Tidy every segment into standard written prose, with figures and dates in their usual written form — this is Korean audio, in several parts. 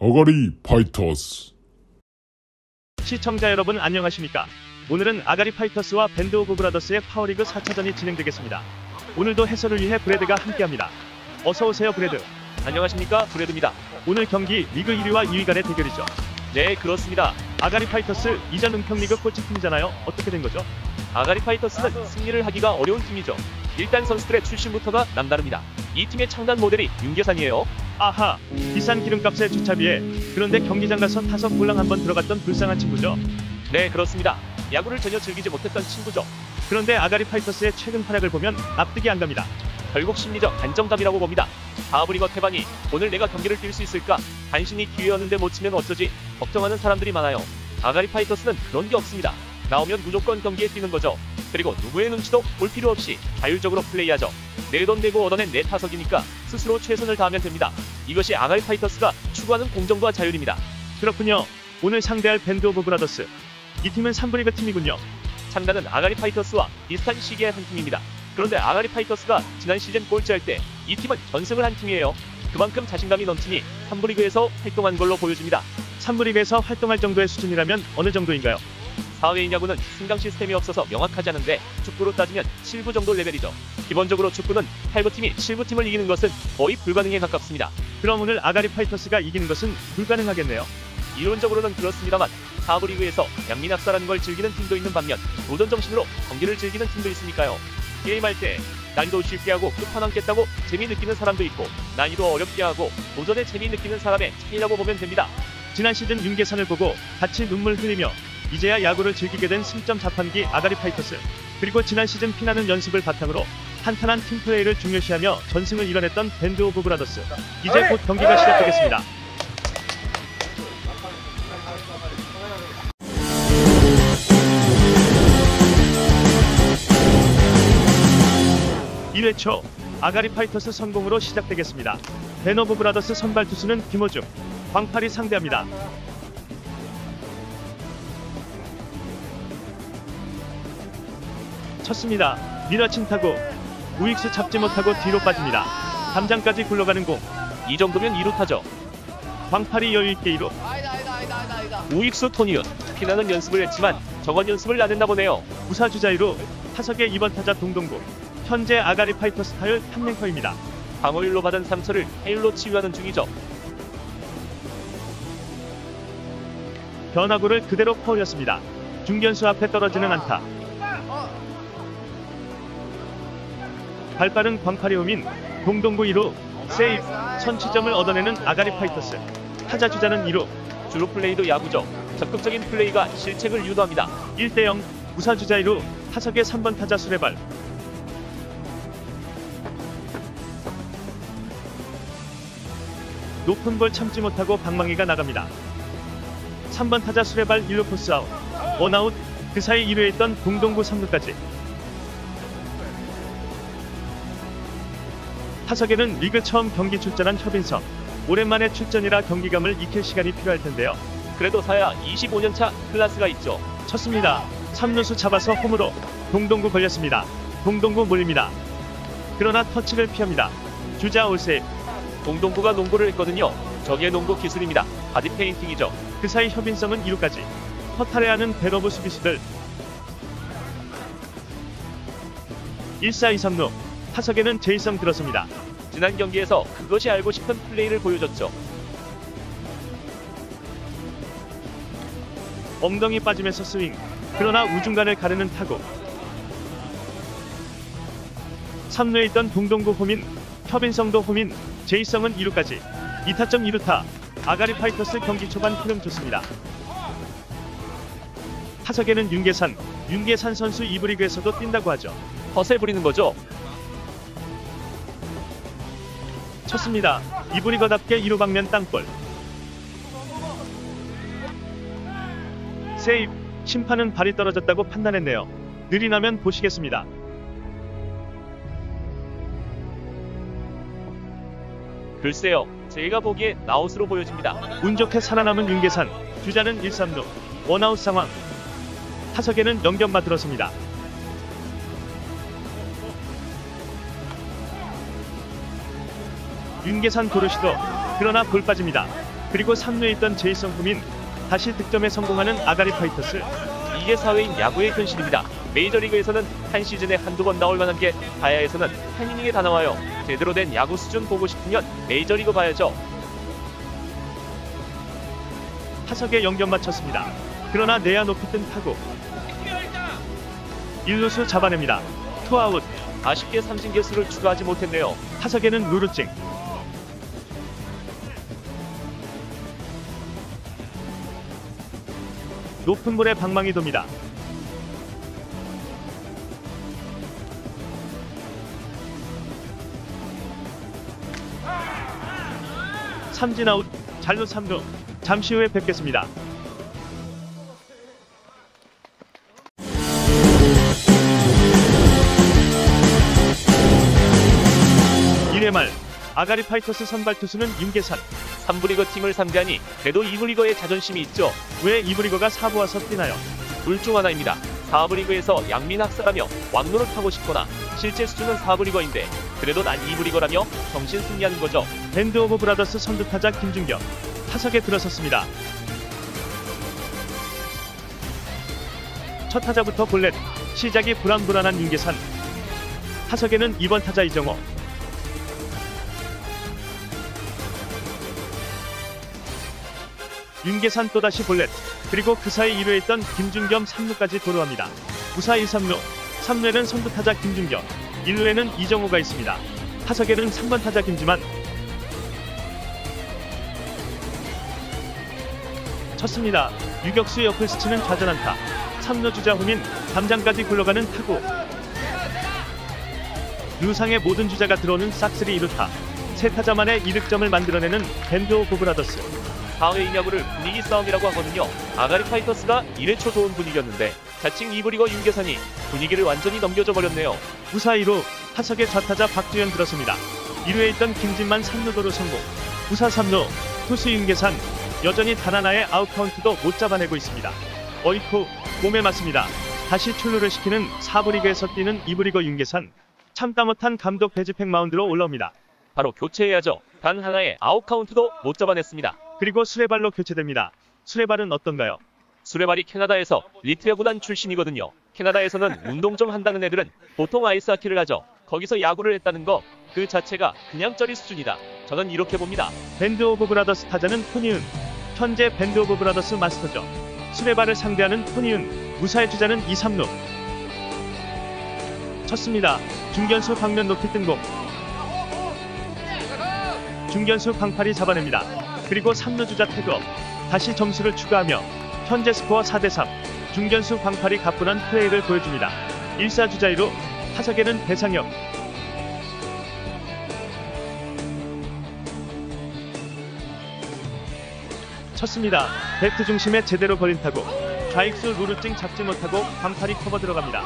아가리 파이터스. 시청자 여러분 안녕하십니까? 오늘은 아가리 파이터스와 밴드 오브 브라더스의 파워리그 4차전이 진행되겠습니다. 오늘도 해설을 위해 브래드가 함께합니다. 어서오세요 브래드. 안녕하십니까, 브래드입니다. 오늘 경기 리그 1위와 2위 간의 대결이죠. 네, 그렇습니다. 아가리 파이터스 이전 은평리그 꼴찌팀이잖아요. 어떻게 된 거죠? 아가리 파이터스는 승리를 하기가 어려운 팀이죠. 일단 선수들의 출신부터가 남다릅니다. 이 팀의 창단 모델이 윤계산이에요. 아하, 비싼 기름값에 주차비에. 그런데 경기장 가서 타석 볼랑 한번 들어갔던 불쌍한 친구죠. 네, 그렇습니다. 야구를 전혀 즐기지 못했던 친구죠. 그런데 아가리 파이터스의 최근 활약을 보면 납득이 안 갑니다. 결국 심리적 안정감이라고 봅니다. 하브리거 태반이 오늘 내가 경기를 뛸 수 있을까? 간신히 기회였는데 못 치면 어쩌지? 걱정하는 사람들이 많아요. 아가리 파이터스는 그런 게 없습니다. 나오면 무조건 경기에 뛰는 거죠. 그리고 누구의 눈치도 볼 필요 없이 자율적으로 플레이하죠. 내 돈 내고 얻어낸 내 타석이니까 스스로 최선을 다하면 됩니다. 이것이 아가리 파이터스가 추구하는 공정과 자율입니다. 그렇군요. 오늘 상대할 밴드 오브 브라더스. 이 팀은 3부 리그 팀이군요. 창단은 아가리 파이터스와 비슷한 시기의 한 팀입니다. 그런데 아가리 파이터스가 지난 시즌 꼴찌할 때 이 팀은 전승을 한 팀이에요. 그만큼 자신감이 넘치니 3부 리그에서 활동한 걸로 보여집니다. 3부 리그에서 활동할 정도의 수준이라면 어느 정도인가요? 사회인 야구는 승강 시스템이 없어서 명확하지 않은데 축구로 따지면 7부 정도 레벨이죠. 기본적으로 축구는 8부 팀이 7부 팀을 이기는 것은 거의 불가능에 가깝습니다. 그럼 오늘 아가리 파이터스가 이기는 것은 불가능하겠네요. 이론적으로는 그렇습니다만 4부 리그에서 양민학사라는 걸 즐기는 팀도 있는 반면 도전 정신으로 경기를 즐기는 팀도 있으니까요. 게임할 때 난이도 쉽게 하고 끝판왕 깼다고 재미 느끼는 사람도 있고, 난이도 어렵게 하고 도전에 재미 느끼는 사람의 차이라고 보면 됩니다. 지난 시즌 윤계산을 보고 같이 눈물 흘리며 이제야 야구를 즐기게 된 승점 자판기 아가리 파이터스. 그리고 지난 시즌 피나는 연습을 바탕으로 탄탄한 팀플레이를 중요시하며 전승을 이뤄냈던 밴드 오브 브라더스. 이제 곧 경기가 시작되겠습니다. (1회) 초 아가리 파이터스 성공으로 시작되겠습니다. 밴드 오브 브라더스 선발 투수는 김호중, 광팔이 상대합니다. 쳤습니다. 밀어친 타구. 우익수 잡지 못하고 뒤로 빠집니다. 담장까지 굴러가는 공. 이 정도면 2루타죠. 광팔이 여유있게 2루. 우익수 토니윤, 피나는 연습을 했지만 저건 연습을 안 했나 보네요. 우사주자 2루. 타석의 2번 타자 동동구. 현재 아가리 파이터스 타율 탑랭커입니다. 방어율로 받은 상처를 타율로 치유하는 중이죠. 변화구를 그대로 퍼올렸습니다. 중견수 앞에 떨어지는 안타. 발빠른 광팔이 호민, 동동구 2루, 세이브, 선취점을 얻어내는 아가리 파이터스. 타자 주자는 2루. 주루 플레이도 야구죠. 적극적인 플레이가 실책을 유도합니다. 1대0, 우사주자 2루, 타석의 3번 타자 수레발. 높은 볼 참지 못하고 방망이가 나갑니다. 3번 타자 수레발 1루 코스 아웃. 원아웃. 그 사이 1루에 있던 동동구 3루까지. 타석에는 리그 처음 경기 출전한 협인성. 오랜만에 출전이라 경기감을 익힐 시간이 필요할 텐데요. 그래도 사야 25년차 클래스가 있죠. 쳤습니다. 3루수 잡아서 홈으로. 동동구 걸렸습니다. 동동구 몰립니다. 그러나 터치를 피합니다. 주자 올세이브. 동동구가 농구를 했거든요. 저게 농구 기술입니다. 바디 페인팅이죠. 그 사이 협인성은 2루까지. 허탈해하는 배러브 수비수들. 1사 2삼루. 타석에는 제이성 들었습니다. 지난 경기에서 그것이 알고 싶은 플레이를 보여줬죠. 엉덩이 빠지면서 스윙. 그러나 우중간을 가르는 타구. 3루에 있던 동동구 호민, 협인성도 호민, 제이성은 2루까지. 2타점 2루타. 아가리 파이터스 경기 초반 흐름 좋습니다. 타석에는 윤계산 선수 2부 리그에서도 뛴다고 하죠. 허세 부리는 거죠. 쳤습니다. 2부 리거답게 2루 방면 땅볼. 세이브. 심판은 발이 떨어졌다고 판단했네요. 느리나면 보시겠습니다. 글쎄요, 제가 보기에 나웃으로 보여집니다. 운 좋게 살아남은 윤계산. 주자는 1, 3루. 원아웃 상황. 타석에는 영견마 들었습니다. 윤계산 도루시도. 그러나 볼 빠집니다. 그리고 3루에 있던 제이슨 후민, 다시 득점에 성공하는 아가리 파이터스. 이게 사회인 야구의 현실입니다. 메이저리그에서는 한 시즌에 한두 번 나올 만한 게 바야에서는 한 이닝에 다 나와요. 제대로 된 야구 수준 보고 싶으면 메이저리그 봐야죠. 타석에 연결 맞췄습니다. 그러나 내야 높이 뜬 타구. 1루수 잡아냅니다. 투아웃. 아쉽게 삼진 개수를 추가하지 못했네요. 타석에는 루루찡. 높은 볼에 방망이 돕니다. 삼진 아웃. 잘루 3루. 잠시 후에 뵙겠습니다. 1회 말 아가리 파이터스 선발 투수는 윤계산. 3부 리거 팀을 상대하니 그래도 2부 리거의 자존심이 있죠. 왜 2부 리거가 4부 와서 뛰나요? 둘 중 하나입니다. 4부 리거에서 양민학사라며 왕로를 타고 싶거나 실제 수준은 4부 리거인데 그래도 난 2부 리거라며 정신 승리하는 거죠. 밴드 오브 브라더스 선두타자 김준경. 타석에 들어섰습니다. 첫 타자부터 볼넷. 시작이 불안불안한 윤계산. 타석에는 2번 타자 이정호. 윤계산 또다시 볼넷. 그리고 그 사이 2루에 있던 김준겸 3루까지 도루합니다. 무사 1, 3루. 3루에는 선두타자 김준겸, 1루에는 이정호가 있습니다. 타석에는 3번 타자 김지만. 쳤습니다. 유격수 옆을 스치는 좌전안타. 3루 주자 후민, 담장까지 굴러가는 타구. 루상의 모든 주자가 들어오는 싹쓸이 2루타. 세 타자 만에 2득점을 만들어내는 밴드 오브 브라더스. 4회 야구를 분위기 싸움이라고 하거든요. 아가리 파이터스가 1회 초 좋은 분위기였는데 자칭 2부 리거 윤계산이 분위기를 완전히 넘겨줘 버렸네요. 무사 2루. 타석에 좌타자 박주현 들었습니다. 1루에 있던 김진만 3루 도루 성공. 무사 3루. 투수 윤계산. 여전히 단 하나의 아웃 카운트도 못 잡아내고 있습니다. 어이쿠, 몸에 맞습니다. 다시 출루를 시키는 4부 리그에서 뛰는 2부 리거 윤계산. 참다 못한 감독 배지팩 마운드로 올라옵니다. 바로 교체해야죠. 단 하나의 아웃 카운트도 못 잡아냈습니다. 그리고 수레발로 교체됩니다. 수레발은 어떤가요? 수레발이 캐나다에서 리트 야구단 출신이거든요. 캐나다에서는 운동 좀 한다는 애들은 보통 아이스하키를 하죠. 거기서 야구를 했다는 거 그 자체가 그냥 쩌리 수준이다. 저는 이렇게 봅니다. 밴드 오브 브라더스 타자는 토니은. 현재 밴드 오브 브라더스 마스터죠. 수레발을 상대하는 토니은. 무사의 주자는 2, 3루. 쳤습니다. 중견수 방면 높이 뜬 공. 중견수 방팔이 잡아냅니다. 그리고 3루 주자 태그업. 다시 점수를 추가하며 현재 스코어 4대3. 중견수 방팔이 가뿐한 플레이를 보여줍니다. 1사 주자 2루. 타석에는 배상혁. 쳤습니다. 배트 중심에 제대로 걸린 타구. 좌익수 루루찡 잡지 못하고 방팔이 커버 들어갑니다.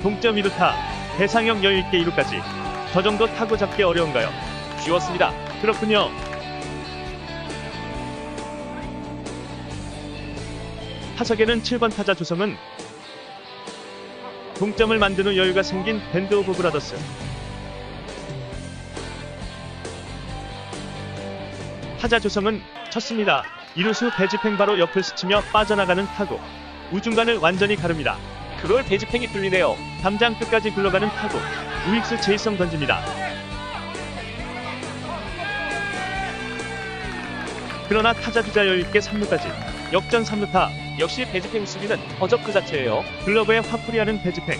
동점 2루타. 배상혁 여유있게 2루까지. 저 정도 타구 잡기 어려운가요? 쉬웠습니다. 그렇군요. 타석에는 7번 타자 조성은. 동점을 만든 후 여유가 생긴 밴드 오브 브라더스. 타자 조성은 쳤습니다. 이루수 배지팽 바로 옆을 스치며 빠져나가는 타구. 우중간을 완전히 가릅니다. 그걸 배지팽이 뚫리네요. 담장 끝까지 굴러가는 타구. 우익수 제이성 던집니다. 그러나 타자 주자 여유있게 3루까지. 역전 3루타. 역시 배지팽 수비는 허접 그 자체예요. 글러브에 화풀이하는 배지팽.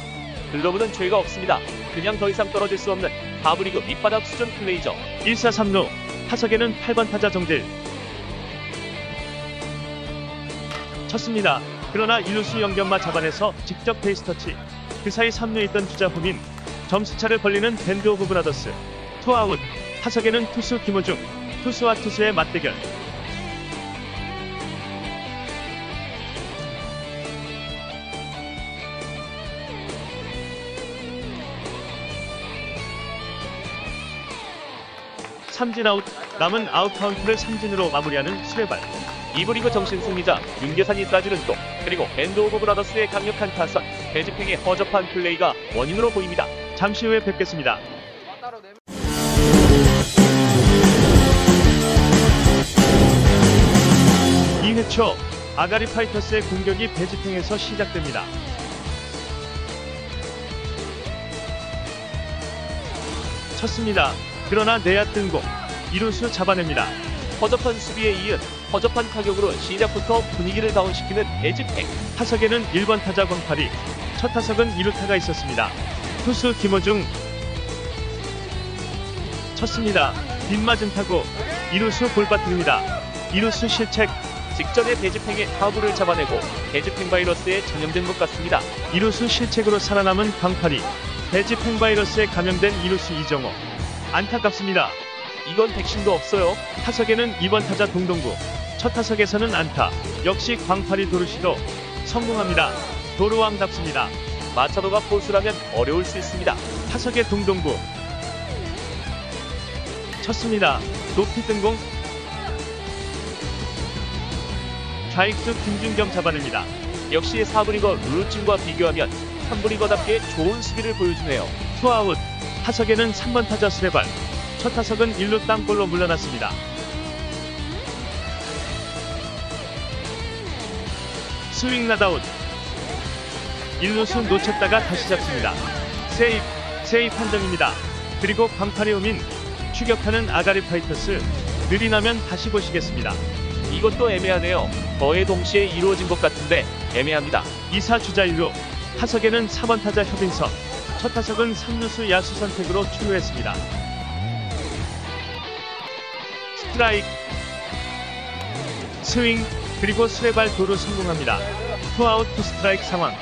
글러브는 죄가 없습니다. 그냥 더 이상 떨어질 수 없는 4부 리그 밑바닥 수준 플레이죠. 1사 3루. 타석에는 8번 타자 정질. 쳤습니다. 그러나 1루수 연견마 잡아내서 직접 베이스 터치. 그 사이 3루에 있던 주자 후민. 점수차를 벌리는 밴드 오브 브라더스. 투아웃. 타석에는 투수 김호중. 투수와 투수의 맞대결. 삼진 아웃. 남은 아웃 카운트를 삼진으로 마무리하는 수레발. 2부 리그 정신 승리자 윤계산이 쏴주는 또 그리고 밴드 오브 브라더스의 강력한 타선 배지팽의 허접한 플레이가 원인으로 보입니다. 잠시 후에 뵙겠습니다. 2회 초 아가리 파이터스의 공격이 배지팽에서 시작됩니다. 쳤습니다. 그러나 내야 뜬공, 이루수 잡아냅니다. 허접한 수비에 이은 허접한 타격으로 시작부터 분위기를 다운시키는 배지팽. 타석에는 1번 타자 광팔이, 첫 타석은 2루타가 있었습니다. 투수 김호중 쳤습니다. 빗맞은 타구, 이루수 볼 빠뜨립니다. 이루수 실책, 직전에 배지팽의 타구를 잡아내고 배지팽 바이러스에 전염된 것 같습니다. 이루수 실책으로 살아남은 광팔이, 배지팽 바이러스에 감염된 이루수 이정호. 안타깝습니다. 이건 백신도 없어요. 타석에는 2번 타자 동동구, 첫 타석에서는 안타, 역시 광팔이 도루시도 성공합니다. 도루왕답습니다. 마차도가 포수라면 어려울 수 있습니다. 타석의 동동구 쳤습니다. 높이 뜬 공, 좌익수 김준겸 잡아냅니다. 역시 4분이거 루루진과 비교하면 3분이거답게 좋은 수비를 보여주네요. 투아웃. 타석에는 3번 타자 수레발, 첫 타석은 1루 땅볼로 물러났습니다. 스윙 낫아웃. 1루수 놓쳤다가 다시 잡습니다. 세이프 판정입니다. 그리고 광팔이 오민 추격하는 아가리 파이터스. 느리나면 다시 보시겠습니다. 이것도 애매하네요. 거의 동시에 이루어진 것 같은데 애매합니다. 2사 주자 1루. 타석에는 4번 타자 협인석, 첫 타석은 3루수 야수 선택으로 출루했습니다. 스트라이크. 스윙, 그리고 수레발 도루 성공합니다. 투아웃 투 스트라이크 상황.